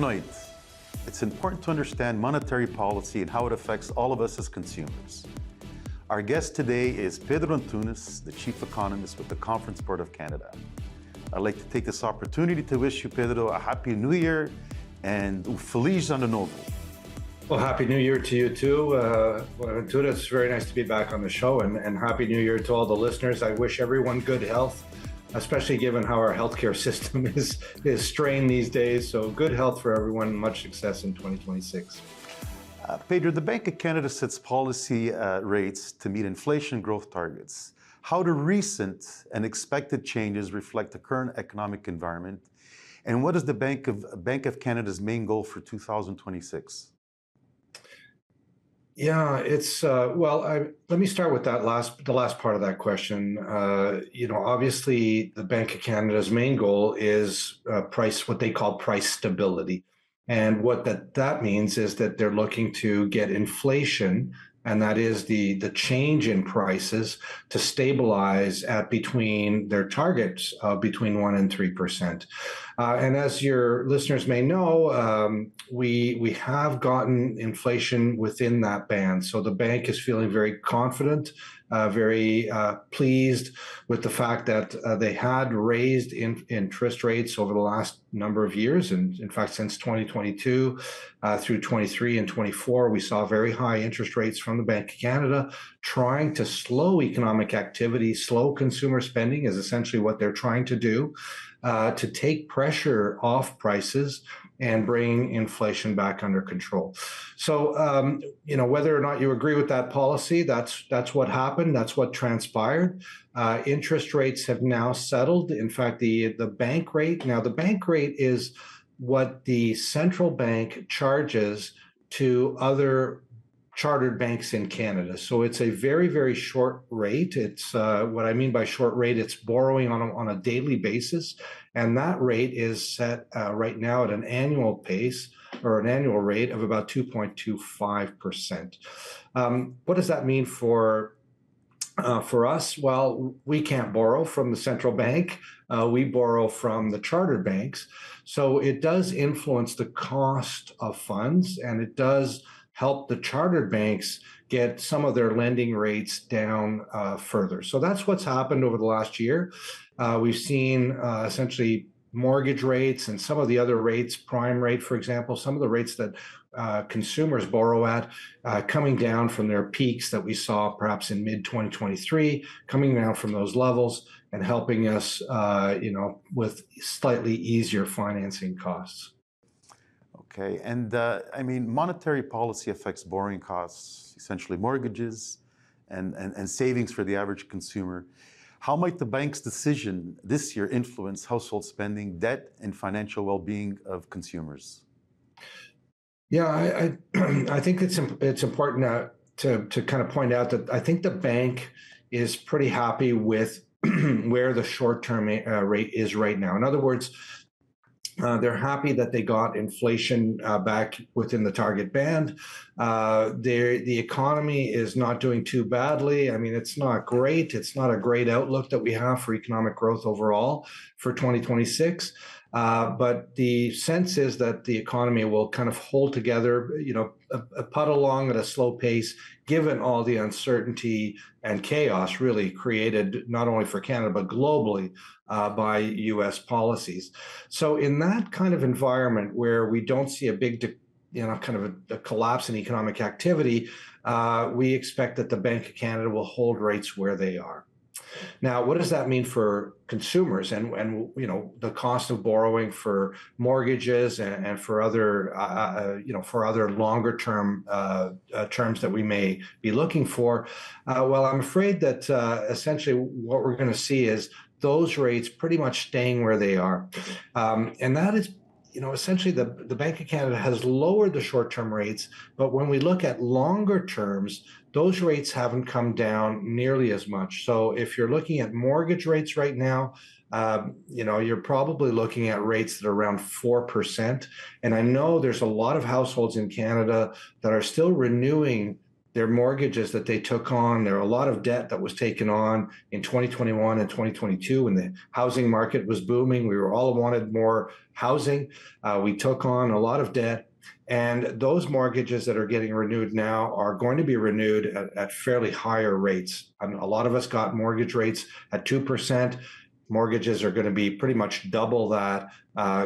Tonight, it's important to understand monetary policy and how it affects all of us as consumers. Our guest today is Pedro Antunes, the Chief Economist with the Conference Board of Canada. I'd like to take this opportunity to wish you, Pedro, a Happy New Year and Feliz Ano Novo. Well, Happy New Year to you too. Antunes, it's very nice to be back on the show, and Happy New Year to all the listeners. I wish everyone good health, especially given how our healthcare system is strained these days. So good health for everyone, much success in 2026. Pedro, the Bank of Canada sets policy rates to meet inflation growth targets. How do recent and expected changes reflect the current economic environment? And what is the Bank of Canada's main goal for 2026? Yeah, it's let me start with the last part of that question. Obviously, the Bank of Canada's main goal is what they call price stability, and what that means is that they're looking to get inflation, and that is the change in prices, to stabilize at between their targets of between 1% and 3%. And as your listeners may know, we have gotten inflation within that band. So the bank is feeling very confident, very pleased with the fact that they had raised interest rates over the last number of years. And in fact, since 2022 through 23 and 24, we saw very high interest rates from the Bank of Canada, trying to slow economic activity, slow consumer spending is essentially what they're trying to do, to take pressure off prices and bring inflation back under control. So, whether or not you agree with that policy, that's what happened. That's what transpired. Interest rates have now settled. In fact, the bank rate is what the central bank charges to other chartered banks in Canada. So it's a very, very short rate. It's what I mean by short rate, it's borrowing on a daily basis. And that rate is set right now at an annual pace or an annual rate of about 2.25%. What does that mean for us? Well, we can't borrow from the central bank. We borrow from the chartered banks. So it does influence the cost of funds, and it does help the chartered banks get some of their lending rates down further. So that's what's happened over the last year. We've seen essentially mortgage rates and some of the other rates, prime rate, for example, some of the rates that consumers borrow at coming down from their peaks that we saw perhaps in mid-2023, coming down from those levels and helping us, with slightly easier financing costs. Okay, and monetary policy affects borrowing costs, essentially mortgages and savings for the average consumer. How might the bank's decision this year influence household spending, debt, and financial well-being of consumers? Yeah, I think it's important to kind of point out that I think the bank is pretty happy with where the short-term rate is right now. In other words, they're happy that they got inflation back within the target band. The economy is not doing too badly. I mean, it's not great. It's not a great outlook that we have for economic growth overall for 2026. But the sense is that the economy will kind of hold together, put along at a slow pace, given all the uncertainty and chaos really created not only for Canada, but globally by U.S. policies. So in that kind of environment where we don't see a big, kind of a collapse in economic activity, we expect that the Bank of Canada will hold rates where they are. Now, what does that mean for consumers and the cost of borrowing for mortgages and for other longer term terms that we may be looking for? Well, I'm afraid that essentially what we're going to see is those rates pretty much staying where they are, and that is. Essentially the Bank of Canada has lowered the short-term rates, but when we look at longer terms, those rates haven't come down nearly as much. So if you're looking at mortgage rates right now, you're probably looking at rates that are around 4%. And I know there's a lot of households in Canada that are still renewing their mortgages that they took on. There are a lot of debt that was taken on in 2021 and 2022 when the housing market was booming. We were all wanted more housing. We took on a lot of debt. And those mortgages that are getting renewed now are going to be renewed at fairly higher rates. And a lot of us got mortgage rates at 2%. Mortgages are going to be pretty much double that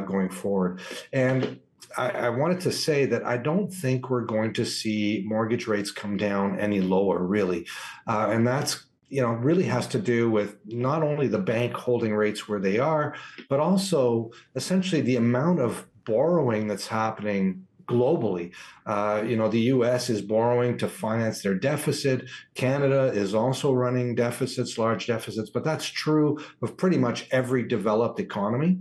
going forward. And I wanted to say that I don't think we're going to see mortgage rates come down any lower, really. And that's, really has to do with not only the bank holding rates where they are, but also essentially the amount of borrowing that's happening globally. The US is borrowing to finance their deficit. Canada is also running deficits, large deficits, but that's true of pretty much every developed economy.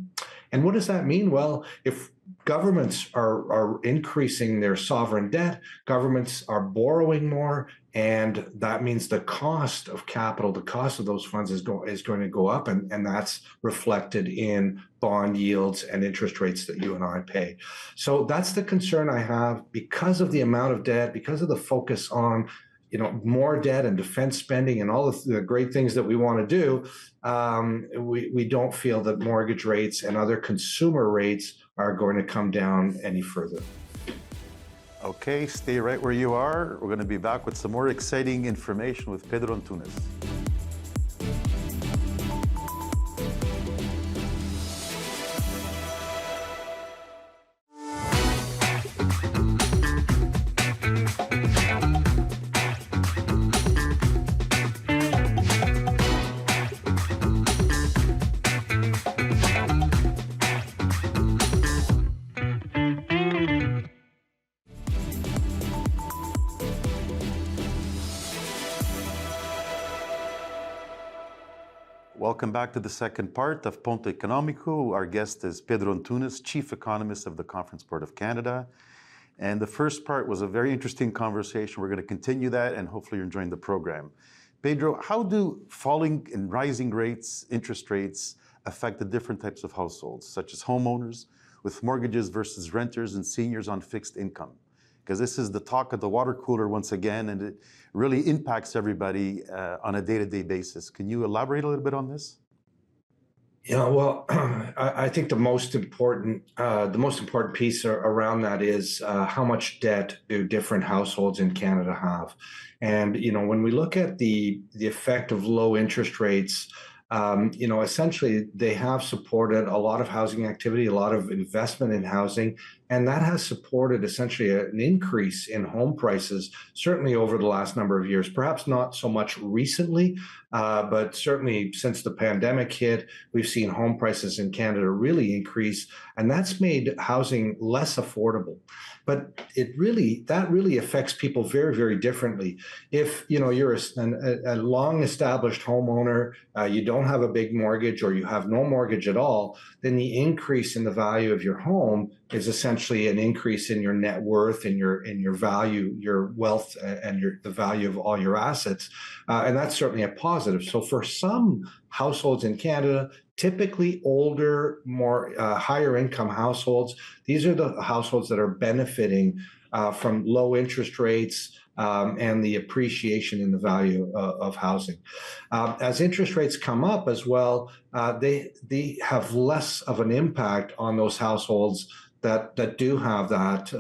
And what does that mean? Well, if governments are increasing their sovereign debt, governments are borrowing more, and that means the cost of capital, the cost of those funds is going to go up, and that's reflected in bond yields and interest rates that you and I pay. So that's the concern I have because of the amount of debt, because of the focus on more debt and defense spending and all of the great things that we want to do. We don't feel that mortgage rates and other consumer rates are going to come down any further. Okay, stay right where you are. We're going to be back with some more exciting information with Pedro Antunes. Welcome back to the second part of Ponto, Económico. Our guest is Pedro Antunes, Chief Economist of the Conference Board of Canada. And the first part was a very interesting conversation. We're going to continue that, and hopefully you're enjoying the program. Pedro, how do falling and rising rates, interest rates, affect the different types of households, such as homeowners with mortgages versus renters and seniors on fixed income? Because this is the talk of the water cooler once again, and it really impacts everybody on a day-to-day basis. Can you elaborate a little bit on this? Yeah, well, I think the most important piece around that is how much debt do different households in Canada have, and when we look at the effect of low interest rates. Essentially, they have supported a lot of housing activity, a lot of investment in housing, and that has supported essentially an increase in home prices, certainly over the last number of years, perhaps not so much recently, but certainly since the pandemic hit, we've seen home prices in Canada really increase, and that's made housing less affordable. But that really affects people very, very differently. If you're a long-established homeowner, you don't have a big mortgage, or you have no mortgage at all, then the increase in the value of your home is essentially an increase in your net worth and your value, your wealth, and the value of all your assets, and that's certainly a positive. So for some households in Canada, typically older, more higher income households, these are the households that are benefiting from low interest rates and the appreciation in the value of housing. As interest rates come up as well, they have less of an impact on those households that do have that,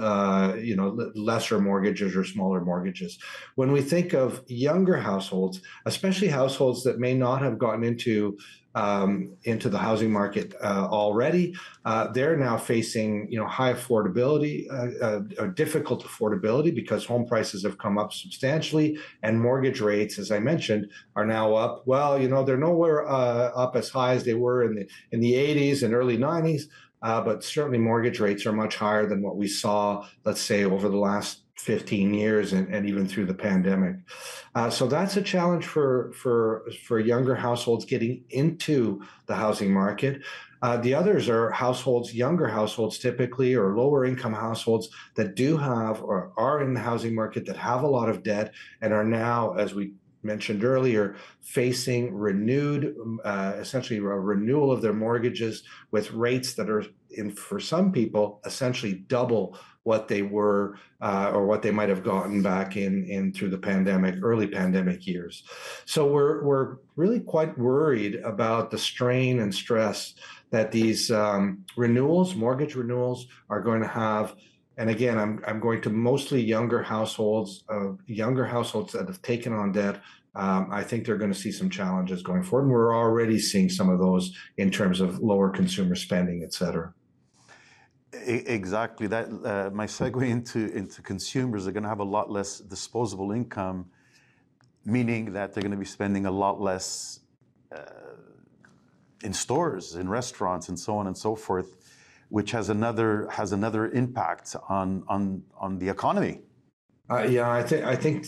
lesser mortgages or smaller mortgages. When we think of younger households, especially households that may not have gotten into the housing market already, they're now facing high affordability, difficult affordability, because home prices have come up substantially, and mortgage rates, as I mentioned, are now up. Well, they're nowhere up as high as they were in the 80s and early 90s. But certainly mortgage rates are much higher than what we saw, let's say, over the last 15 years and even through the pandemic. So that's a challenge for younger households getting into the housing market. The others are younger households typically, or lower income households that do have or are in the housing market that have a lot of debt and are now, as we mentioned earlier, facing essentially a renewal of their mortgages with rates that are, for some people, essentially double what they were or what they might have gotten back in through the early pandemic years. So we're really quite worried about the strain and stress that these mortgage renewals are going to have. And again, I'm going to mostly younger households that have taken on debt. I think they're going to see some challenges going forward. And we're already seeing some of those in terms of lower consumer spending, et cetera. Exactly. That my segue into consumers are going to have a lot less disposable income, meaning that they're going to be spending a lot less in stores, in restaurants, and so on and so forth, which has another impact on the economy. Yeah, I think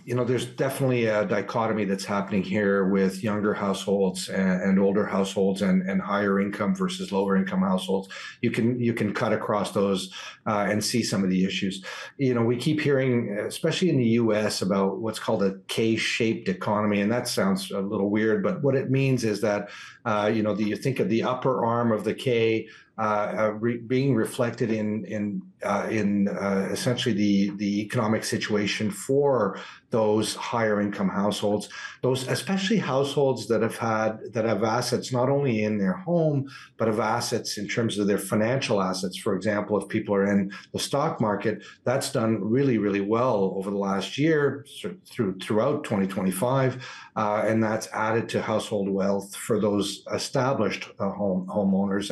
there's definitely a dichotomy that's happening here with younger households and older households and higher income versus lower income households. You can cut across those and see some of the issues. We keep hearing, especially in the U.S., about what's called a K-shaped economy, and that sounds a little weird, but what it means is that you think of the upper arm of the K being reflected in essentially the economic situation for those higher income households, those especially households that have assets not only in their home but have assets in terms of their financial assets. For example, if people are in the stock market, that's done really, really well over the last year throughout 2025, and that's added to household wealth for those established homeowners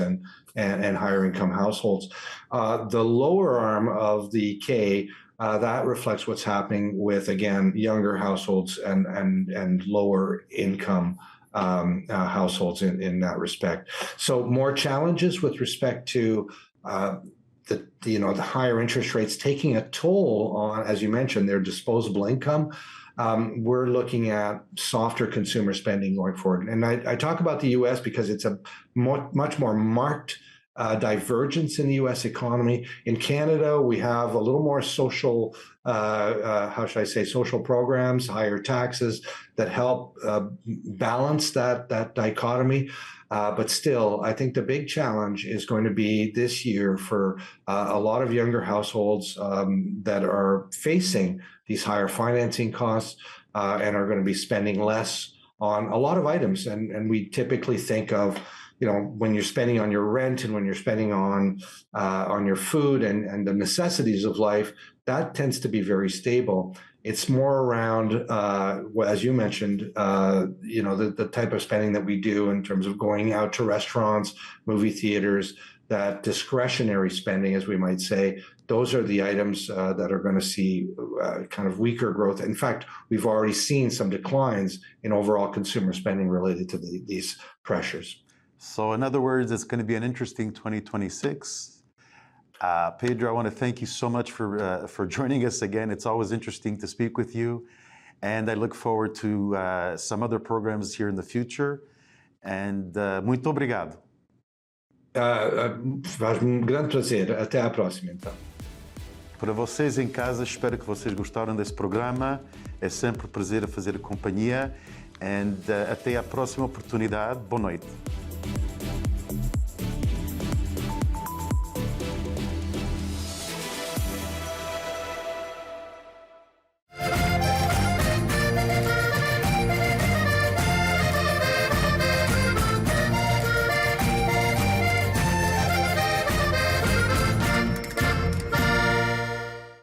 and higher income households. The lower arm of the K, that reflects what's happening with, again, younger households and lower income households in that respect. So more challenges with respect to the higher interest rates taking a toll on, as you mentioned, their disposable income. We're looking at softer consumer spending going forward. And I talk about the U.S. because it's a much more marked divergence in the U.S. economy. In Canada, we have a little more social, social programs, higher taxes that help balance that dichotomy. But still, I think the big challenge is going to be this year for a lot of younger households that are facing these higher financing costs and are going to be spending less on a lot of items. And we typically think of, when you're spending on your rent and when you're spending on your food and the necessities of life, that tends to be very stable. It's more around, as you mentioned, the type of spending that we do in terms of going out to restaurants, movie theaters, that discretionary spending, as we might say. Those are the items that are going to see kind of weaker growth. In fact, we've already seen some declines in overall consumer spending related to these pressures. So in other words, it's going to be an interesting 2026. Pedro, I want to thank you so much for joining us again. It's always interesting to speak with you. And I look forward to some other programs here in the future. And muito obrigado. Faz-me um grande prazer. Até à próxima, então. Para vocês em casa, espero que vocês gostaram desse programa. É sempre um prazer fazer companhia. E até a próxima oportunidade. Boa noite.